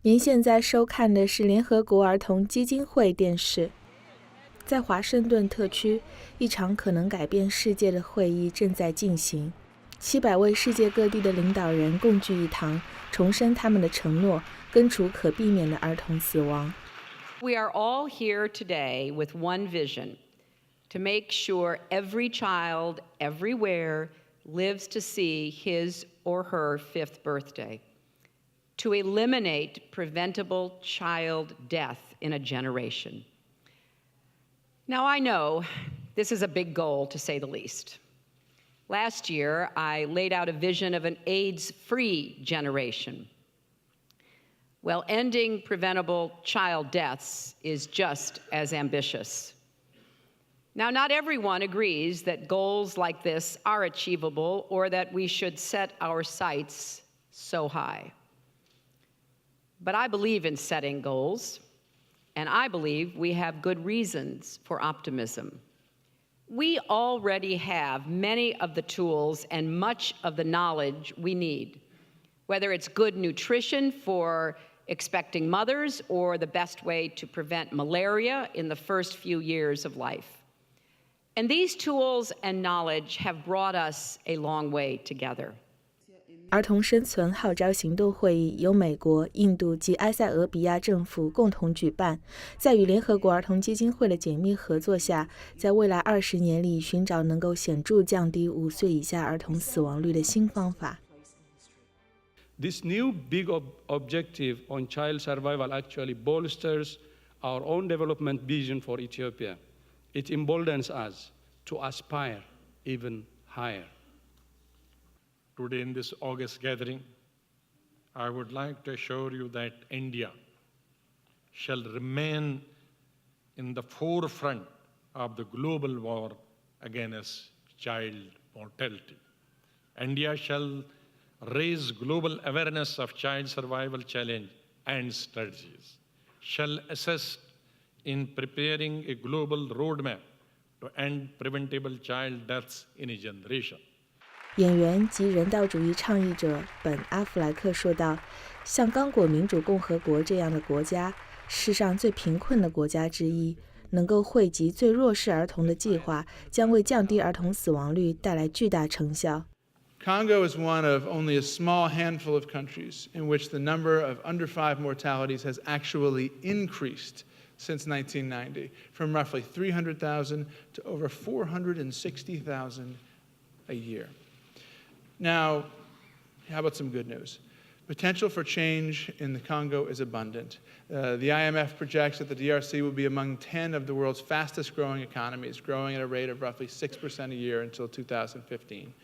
您现在收看的是联合国儿童基金会电视。在华盛顿特区，一场可能改变世界的会议正在进行。700位世界各地的领导人共聚一堂，重申他们的承诺，根除可避免的儿童死亡。We are all here today with one vision: to make sure every child, everywhere, lives to see his or her 5th birthday. To eliminate preventable child death in a generation. Now, I know this is a big goal, to say the least. Last year, I laid out a vision of an AIDS-free generation. Well, ending preventable child deaths is just as ambitious. Now, not everyone agrees that goals like this are achievable or that we should set our sights so high. But I believe in setting goals, and I believe we have good reasons for optimism. We already have many of the tools and much of the knowledge we need, whether it's good nutrition for expecting mothers or the best way to prevent malaria in the first few years of life. And these tools and knowledge have brought us a long way together. 儿童生存号召行动会议由美国、印度及埃塞俄比亚政府共同举办，在与联合国儿童基金会的紧密合作下，在未来20年里寻找能够显著降低5岁以下儿童死亡率的新方法。This new big objective on child survival actually bolsters our own development vision for Ethiopia. It emboldens us to aspire even higher. Today in this August gathering, I would like to assure you that India shall remain in the forefront of the global war against child mortality. India shall raise global awareness of child survival challenge and strategies, shall assist in preparing a global roadmap to end preventable child deaths in a generation. 演员及人道主义倡议者本·阿弗莱克说道：“像刚果民主共和国这样的国家，世上最贫困的国家之一，能够惠及最弱势儿童的计划，将为降低儿童死亡率带来巨大成效。” Congo is one of only a small handful of countries in which the number of under 5 mortalities has actually increased since 1990, from roughly 300,000 to over 460,000 a year. Now, how about some good news? Potential for change in the Congo is abundant. The IMF projects that the DRC will be among 10 of the world's fastest growing economies, growing at a rate of roughly 6% a year until 2015.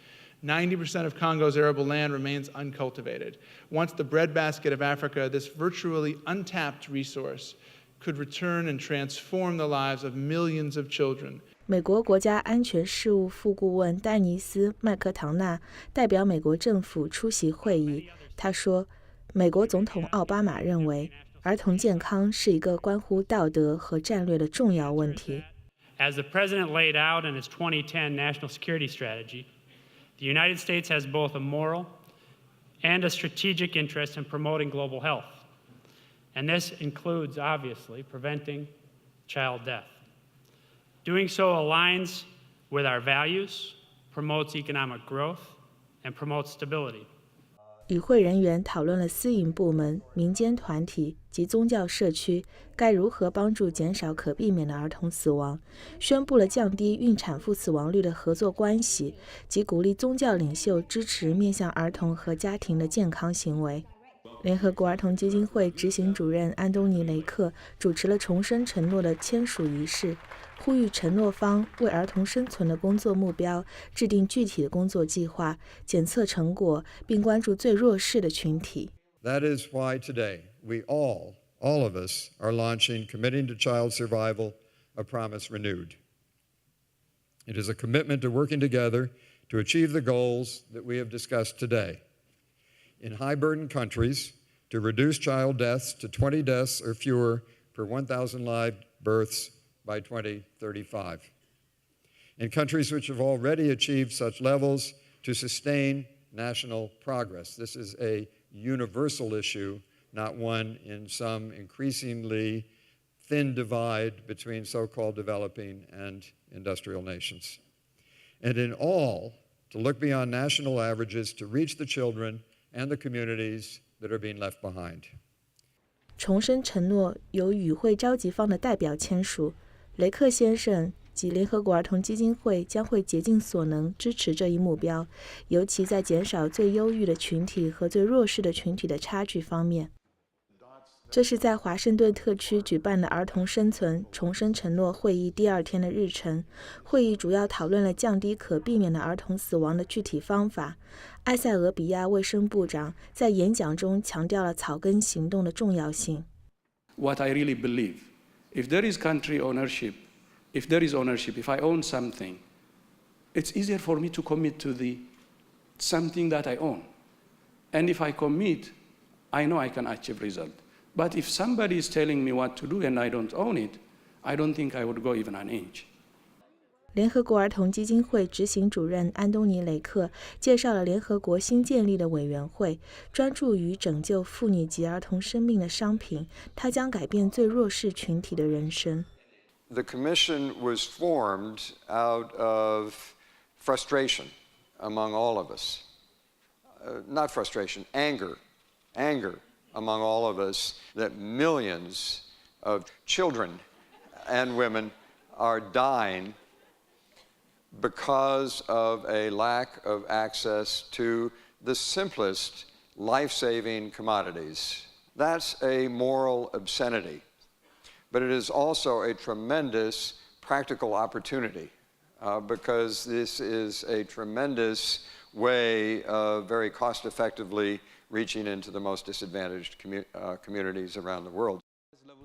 90% of Congo's arable land remains uncultivated. Once the breadbasket of Africa, this virtually untapped resource could return and transform the lives of millions of children. 美国国家安全事务副顾问丹尼斯·麦克唐纳代表美国政府出席会议。他说，美国总统奥巴马认为，儿童健康是一个关乎道德和战略的重要问题。As the president laid out in his 2010 national security strategy, the United States has both a moral and a strategic interest in promoting global health. And this includes, obviously, preventing child death. Doing so aligns with our values, promotes economic growth, and promotes stability. 与会人员讨论了私营部门、民间团体及宗教社区该如何帮助减少可避免的儿童死亡，宣布了降低孕产妇死亡率的合作关系，及鼓励宗教领袖支持面向儿童和家庭的健康行为。联合国儿童基金会执行主任安东尼·雷克主持了重申承诺的签署仪式，呼吁承诺方为儿童生存的工作目标制定具体的工作计划，检测成果，并关注最弱势的群体。That is why today we all of us, are launching Committing to Child Survival, a Promise Renewed. It is a commitment to working together to achieve the goals that we have discussed today. In high-burden countries, to reduce child deaths to 20 deaths or fewer per 1,000 live births by 2035. In countries which have already achieved such levels, to sustain national progress. This is a universal issue, not one in some increasingly thin divide between so-called developing and industrial nations. And in all, to look beyond national averages to reach the children and the communities that are being left behind. 重申承诺由与会召集方的代表签署，雷克先生及联合国儿童基金会将会竭尽所能支持这一目标，尤其在减少最忧郁的群体和最弱势的群体的差距方面。这是在华盛顿特区举办的儿童生存重申承诺会议第二天的日程。会议主要讨论了降低可避免的儿童死亡的具体方法。埃塞俄比亚卫生部长在演讲中强调了草根行动的重要性。What I really believe, if there is country ownership, if there is ownership, if I own something, it's easier for me to commit to the something that I own. And if I commit, I know I can achieve result. But if somebody is telling me what to do and I don't own it, I don't think I would go even an inch. 联合国儿童基金会执行主任安东尼·雷克介绍了联合国新建立的委员会，专注于拯救妇女及儿童生命的商品，它将改变最弱势群体的人生。The commission was formed out of frustration among all of us. Not frustration, anger among all of us that millions of children and women are dying because of a lack of access to the simplest life-saving commodities. That's a moral obscenity, but it is also a tremendous practical opportunity because this is a tremendous way of very cost-effectively reaching into the most disadvantaged communities around the world.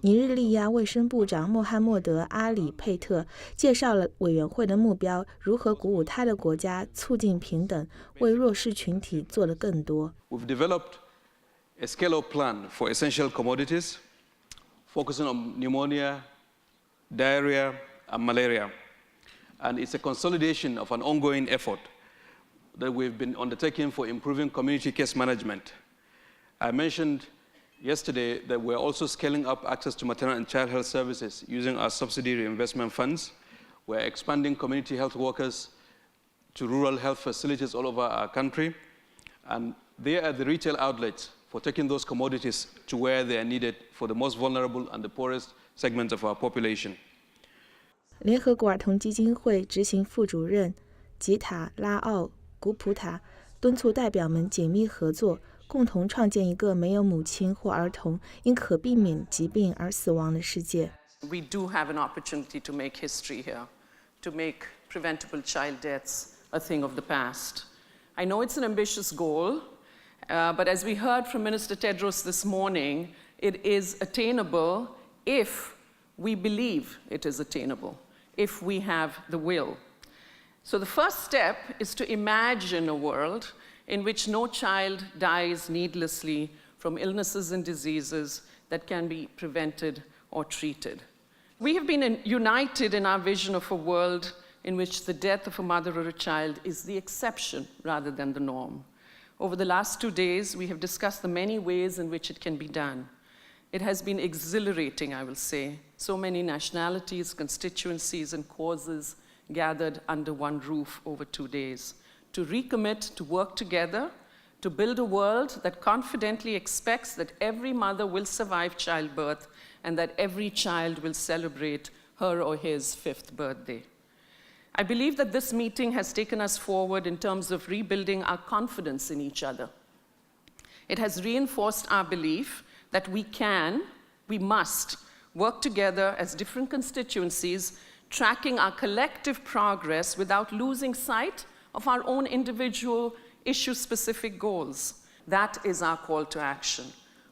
尼日利亚卫生部长穆罕默德·阿里佩特介绍了委员会的目标，如何鼓舞他的国家促进平等，为弱势群体做得更多。We've developed a scale-up plan for essential commodities, focusing on pneumonia, diarrhea, and malaria. And it's a consolidation of an ongoing effort that we've been undertaking for improving community case management. I mentioned yesterday that we're also scaling up access to maternal and child health services using our subsidy reinvestment funds. We're expanding community health workers to rural health facilities all over our country. And they are the retail outlets for taking those commodities to where they are needed for the most vulnerable and the poorest segments of our population. 联合国儿童基金会执行副主任吉塔拉奥·古普塔敦促代表们紧密合作，共同创建一个没有母亲或儿童因可避免疾病而死亡的世界。We do have an opportunity to make history here, to make preventable child deaths a thing of the past. I know it's an ambitious goal, but as we heard from Minister Tedros this morning, it is attainable if we believe it is attainable, if we have the will. So the first step is to imagine a world in which no child dies needlessly from illnesses and diseases that can be prevented or treated. We have been united in our vision of a world in which the death of a mother or a child is the exception rather than the norm. Over the last 2 days, we have discussed the many ways in which it can be done. It has been exhilarating, I will say. So many nationalities, constituencies, and causes gathered under one roof over 2 days to recommit to work together to build a world that confidently expects that every mother will survive childbirth and that every child will celebrate her or his 5th birthday. I believe that this meeting has taken us forward in terms of rebuilding our confidence in each other. It has reinforced our belief that we must work together as different constituencies, tracking our collective progress without losing sight of our own individual issue-specific goals. That is our call to action,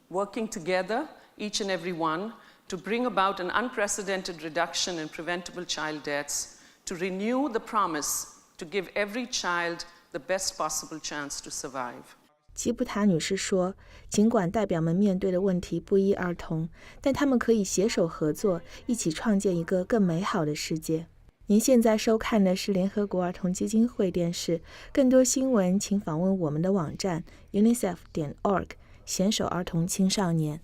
working together, each and every one, to bring about an unprecedented reduction in preventable child deaths, to renew the promise to give every child the best possible chance to survive. 吉布塔女士说，尽管代表们面对的问题不一而同，但他们可以携手合作，一起创建一个更美好的世界。您现在收看的是联合国儿童基金会电视，更多新闻请访问我们的网站 unicef.org。娴守儿童青少年。